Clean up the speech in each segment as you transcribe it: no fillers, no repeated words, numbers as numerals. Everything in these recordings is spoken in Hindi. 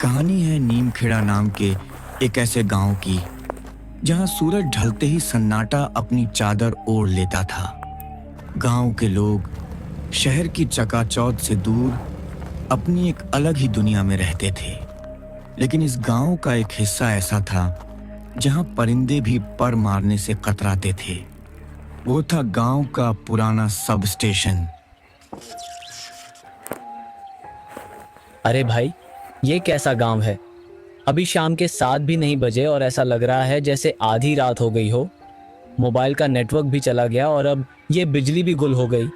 कहानी है नीमखेड़ा नाम के एक ऐसे गांव की जहां सूरज ढलते ही सन्नाटा अपनी चादर ओढ़ लेता था। गांव के लोग शहर की चकाचौंध से दूर अपनी एक अलग ही दुनिया में रहते थे। लेकिन इस गांव का एक हिस्सा ऐसा था जहां परिंदे भी पर मारने से कतराते थे। वो था गांव का पुराना सब स्टेशन। अरे भाई, ये कैसा गांव है? अभी शाम के 7 भी नहीं बजे और ऐसा लग रहा है जैसे आधी रात हो गई हो। मोबाइल का नेटवर्क भी चला गया और अब ये बिजली भी गुल हो गई।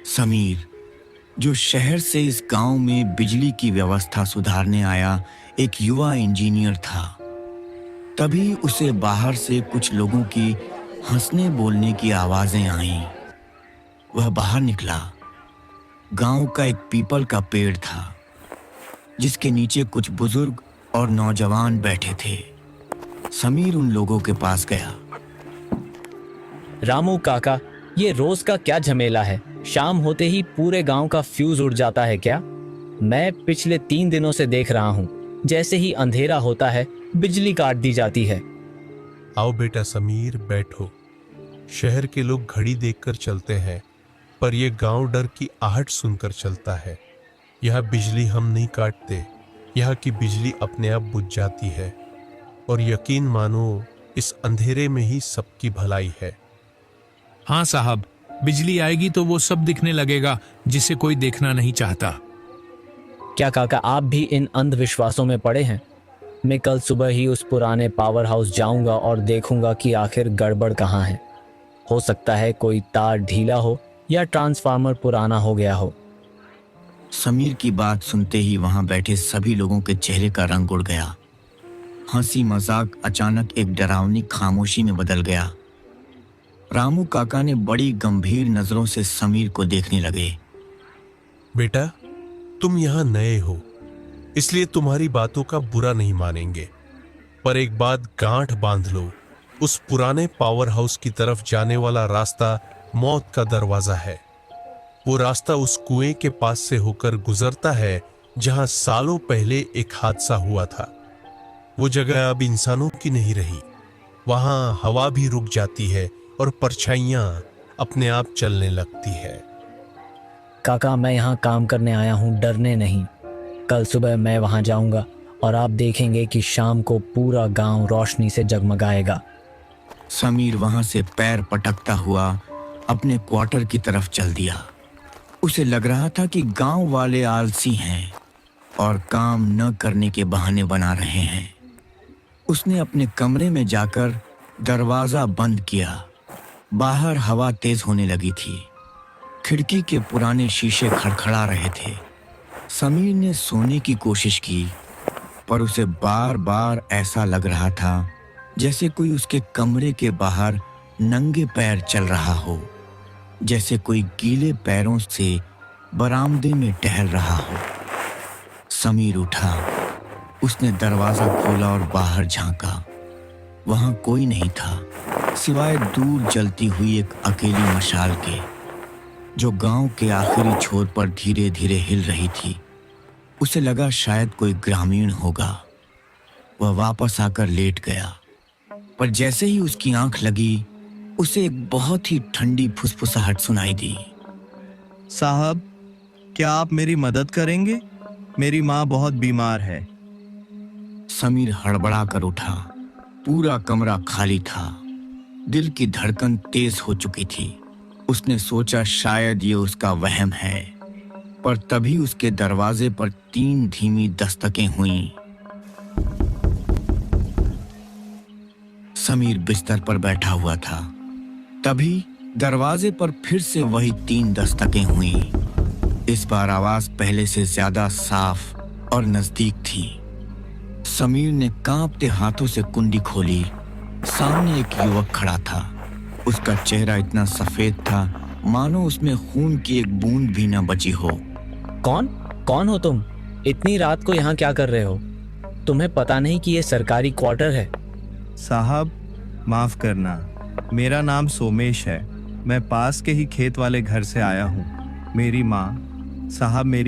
समीर, जो शहर से इस गांव में बिजली की व्यवस्था सुधारने आया एक युवा इंजीनियर था, तभी उसे बाहर से कुछ लोगों की हंसने बोलने की आवाजें आईं। वह बाहर निकला। गांव का एक पीपल का पेड़ था जिसके नीचे कुछ बुजुर्ग और नौजवान बैठे थे। समीर उन लोगों के पास गया। रामू काका, ये रोज का क्या झमेला है? शाम होते ही पूरे गांव का फ्यूज उड़ जाता है क्या? मैं पिछले 3 दिनों से देख रहा हूँ, जैसे ही अंधेरा होता है बिजली काट दी जाती है। आओ बेटा समीर, बैठो। शहर के लोग घड़ी देखकर चलते हैं, पर यह गांव डर की आहट सुनकर चलता है। यह बिजली हम नहीं काटते, यह की बिजली अपने आप बुझ जाती है। और यकीन मानो, इस अंधेरे में ही सबकी भलाई है। हाँ साहब, बिजली आएगी तो वो सब दिखने लगेगा जिसे कोई देखना नहीं चाहता। क्या काका, आप भी इन अंधविश्वासों में पड़े हैं? मैं कल सुबह ही उस पुराने पावर हाउस जाऊंगा और देखूंगा कि आखिर गड़बड़ कहाँ है। हो सकता है कोई तार ढीला हो या ट्रांसफार्मर पुराना हो गया हो। समीर की बात सुनते ही वहां बैठे सभी लोगों के चेहरे का रंग उड़ गया। हंसी मजाक अचानक एक डरावनी खामोशी में बदल गया। रामू काका ने बड़ी गंभीर नजरों से समीर को देखने लगे। बेटा, तुम यहां नए हो, इसलिए तुम्हारी बातों का बुरा नहीं मानेंगे, पर एक बात गांठ बांध लो, उस पुराने पावर हाउस की तरफ जाने वाला रास्ता मौत का दरवाजा है। वो रास्ता उस कुएं के पास से होकर गुजरता है जहां सालों पहले एक हादसा हुआ था। वो जगह अब इंसानों की नहीं रही। वहां हवा भी रुक जाती है और परछाइयां अपने आप चलने लगती है। काका, मैं यहाँ काम करने आया हूँ, डरने नहीं। कल सुबह मैं वहाँ जाऊंगा और आप देखेंगे कि शाम को पूरा गांव रोशनी से जगमगाएगा। समीर वहां से पैर पटकता हुआ अपने क्वार्टर की तरफ चल दिया। उसे लग रहा था कि गांव वाले आलसी हैं और काम न करने के बहाने बना रहे हैं। उसने अपने कमरे में जाकर दरवाजा बंद किया। बाहर हवा तेज होने लगी थी। खिड़की के पुराने शीशे खड़खड़ा रहे थे। समीर ने सोने की कोशिश की, पर उसे बार बार ऐसा लग रहा था जैसे कोई उसके कमरे के बाहर नंगे पैर चल रहा हो, जैसे कोई गीले पैरों से बरामदे में टहल रहा हो। समीर उठा। उसने दरवाजा खोला और बाहर झांका। वहां कोई नहीं था सिवाय दूर जलती हुई एक अकेली मशाल के, जो गांव के आखिरी छोर पर धीरे धीरे हिल रही थी। उसे लगा शायद कोई ग्रामीण होगा। वह वापस आकर लेट गया, पर जैसे ही उसकी आंख लगी उसे एक बहुत ही ठंडी फुसफुसाहट सुनाई दी। साहब, क्या आप मेरी मदद करेंगे? मेरी माँ बहुत बीमार है। समीर हड़बड़ा कर उठा। पूरा कमरा खाली था। दिल की धड़कन तेज हो चुकी थी। उसने सोचा शायद ये उसका वहम है, पर तभी उसके दरवाजे पर 3 धीमी दस्तकें हुईं। समीर बिस्तर पर बैठा हुआ था। तभी दरवाजे पर फिर से वही 3 दस्तकें हुईं। इस बार आवाज पहले से ज्यादा साफ और नजदीक थी। समीर ने कांपते हाथों से कुंडी खोली। सामने एक युवक खड़ा था। उसका चेहरा इतना सफेद था मानो उसमें खून की एक बूंद भी न बची हो। कौन हो तुम? इतनी रात को यहाँ क्या कर रहे हो? तुम्हें पता नहीं कि ये सरकारी क्वार्टर है? साहब, माफ करना, मेरा नाम सोमेश है। मैं पास के ही खेत वाले घर से आया हूँ। मेरी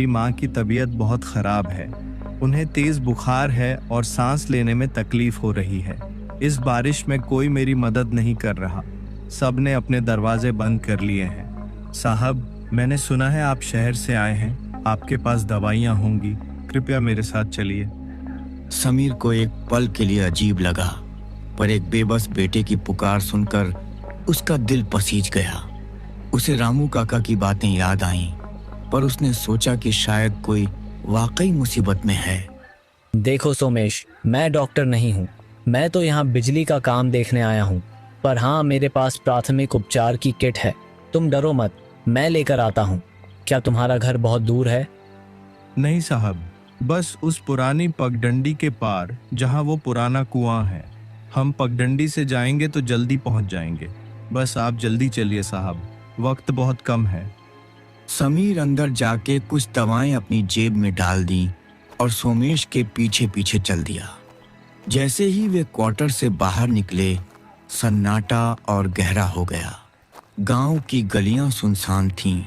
माँ की तबीयत बहुत खराब है। उन्हें तेज बुखार है और सांस लेने में तकलीफ हो रही है। इस बारिश में कोई मेरी मदद नहीं कर रहा। सब ने अपने दरवाजे बंद कर लिए हैं। साहब, मैंने सुना है आप शहर से आए हैं, आपके पास दवाइयाँ होंगी, कृपया मेरे साथ चलिए। समीर को एक पल के लिए अजीब लगा, पर एक बेबस बेटे की पुकार सुनकर उसका दिल पसीज गया। उसे रामू काका की बातें याद आईं, पर उसने सोचा कि शायद कोई वाकई मुसीबत में है। देखो सोमेश, मैं डॉक्टर नहीं हूँ, मैं तो यहाँ बिजली का काम देखने आया हूँ। पर हाँ, मेरे पास प्राथमिक उपचार की किट है। तुम डरो मत, मैं लेकर आता हूँ। क्या तुम्हारा घर बहुत दूर है? नहीं साहब, बस उस पुरानी पगडंडी के पार जहाँ वो पुराना कुआं है। हम पगडंडी से जाएंगे तो जल्दी पहुँच जाएंगे। बस आप जल्दी चलिए साहब, वक्त बहुत कम है। समीर अंदर जाके कुछ दवाएं अपनी जेब में डाल दी और सोमेश के पीछे पीछे चल दिया। जैसे ही वे क्वार्टर से बाहर निकले, सन्नाटा और गहरा हो गया। गांव की गलियां सुनसान थीं।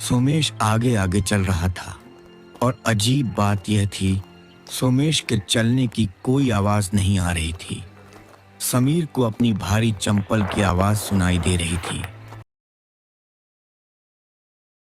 सोमेश आगे आगे चल रहा था और अजीब बात यह थी, सोमेश के चलने की कोई आवाज नहीं आ रही थी। समीर को अपनी भारी चंपल की आवाज सुनाई दे रही थी।